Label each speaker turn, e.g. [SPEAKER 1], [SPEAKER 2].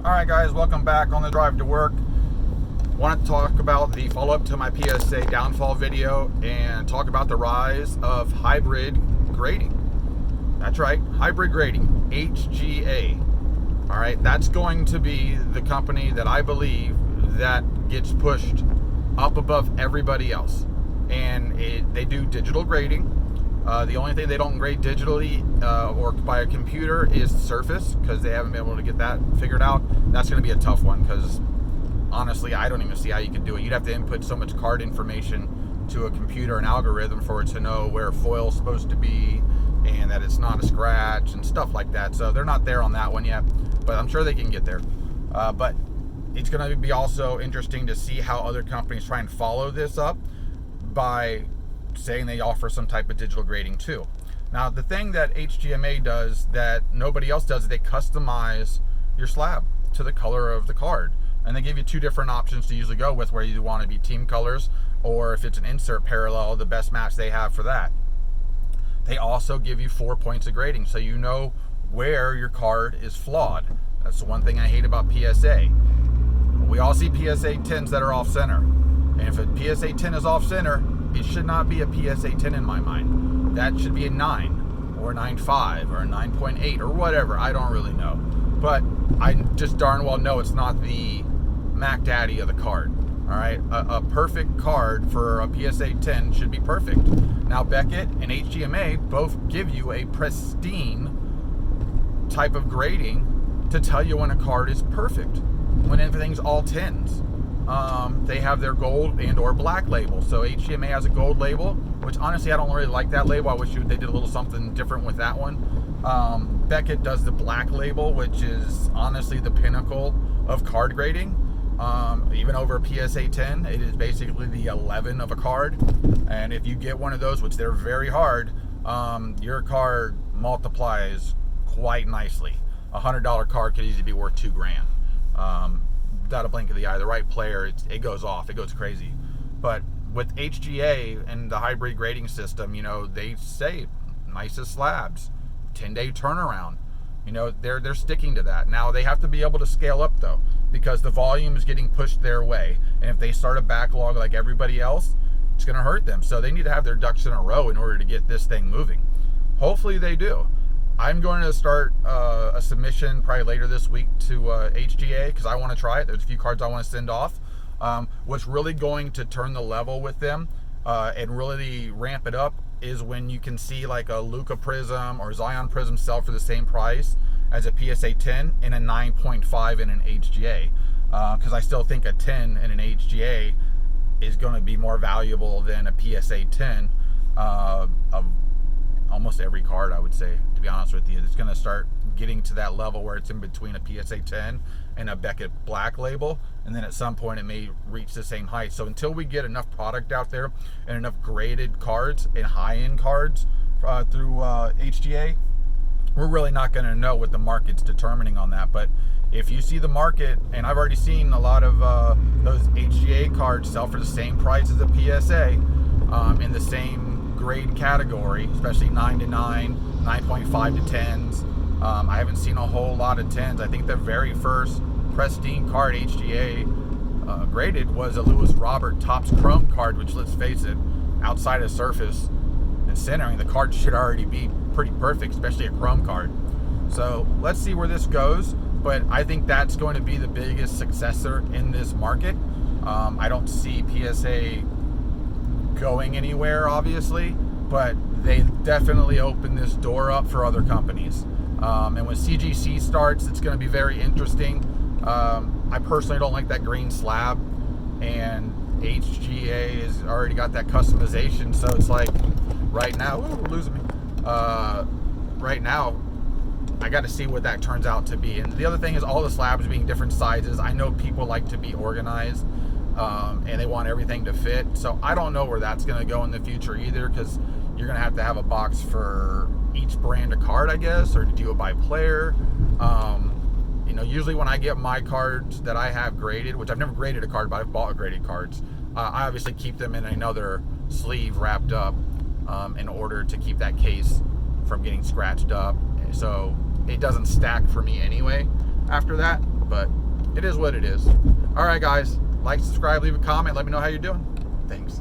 [SPEAKER 1] Alright guys, welcome back on the drive to work. Want to talk about the follow-up to my PSA downfall video and talk about the rise of hybrid grading. That's right, hybrid grading, HGA. Alright, that's going to be the company that I believe that gets pushed up above everybody else. And they do digital grading. The only thing they don't grade digitally or by a computer is the surface, because they haven't been able to get that figured out. That's going to be a tough one, because honestly, I don't even see how you could do it. You'd have to input so much card information to a computer and algorithm for it to know where foil's supposed to be and that it's not a scratch and stuff like that. So they're not there on that one yet, but I'm sure they can get there. But it's going to be also interesting to see how other companies try and follow this up by saying they offer some type of digital grading too. Now, the thing that HGMA does that nobody else does is they customize your slab to the color of the card. And they give you two different options to usually go with, where you want to be team colors, or if it's an insert parallel, the best match they have for that. They also give you 4 points of grading, so you know where your card is flawed. That's the one thing I hate about PSA. We all see PSA 10s that are off center. And if a PSA 10 is off center, it should not be a PSA 10 in my mind. That should be a 9 or a 9.5 or a 9.8 or whatever. I don't really know. But I just darn well know it's not the Mac Daddy of the card. All right, a perfect card for a PSA 10 should be perfect. Now, Beckett and HGMA both give you a pristine type of grading to tell you when a card is perfect, when everything's all 10s. They have their gold and or black label. So HGMA has a gold label, which honestly I don't really like that label. I wish they did a little something different with that one. Beckett does the black label, which is honestly the pinnacle of card grading. Even over a PSA 10, it is basically the 11 of a card. And if you get one of those, which they're very hard, your card multiplies quite nicely. A $100 card could easily be worth $2,000. Without a blink of the eye, the right player, it goes off, it goes crazy. But with HGA and the hybrid grading system, you know, they say nicest slabs, 10-day turnaround. You know, they're sticking to that. Now they have to be able to scale up though, because the volume is getting pushed their way, and if they start a backlog like everybody else, it's going to hurt them. So they need to have their ducks in a row in order to get this thing moving. Hopefully they do. I'm going to start a submission probably later this week to HGA, because I want to try it. There's a few cards I want to send off. What's really going to turn the level with them and really ramp it up is when you can see like a Luca Prism or Zion Prism sell for the same price as a PSA 10 and a 9.5 in an HGA. Because I still think a 10 in an HGA is going to be more valuable than a PSA 10 of almost every card, I would say, to be honest with you. It's going to start getting to that level where it's in between a PSA 10 and a Beckett black label, and then at some point it may reach the same height. So until we get enough product out there and enough graded cards and high-end cards through HGA, we're really not going to know what the market's determining on that. But if you see the market, and I've already seen a lot of those HGA cards sell for the same price as a PSA in the same grade category, especially 9 to 9, 9.5 to 10s. I haven't seen a whole lot of 10s. I think the very first pristine card HGA graded was a Lewis Robert Topps Chrome card, which, let's face it, outside of surface and centering, the card should already be pretty perfect, especially a Chrome card. So let's see where this goes, but I think that's going to be the biggest successor in this market. I don't see PSA going anywhere, obviously, but they definitely open this door up for other companies. And when CGC starts, it's going to be very interesting. I personally don't like that green slab, and HGA has already got that customization, so it's like right now, ooh, we're losing me. Right now, I got to see what that turns out to be. And the other thing is all the slabs being different sizes. I know people like to be organized, and they want everything to fit. So I don't know where that's going to go in the future either, because you're going to have a box for each brand of card, I guess, or do it by player. You know, usually when I get my cards that I have graded, which I've never graded a card, but I've bought graded cards, I obviously keep them in another sleeve wrapped up in order to keep that case from getting scratched up. So it doesn't stack for me anyway after that. but it is what it is. All right, guys, like, subscribe, leave a comment, let me know how you're doing. Thanks.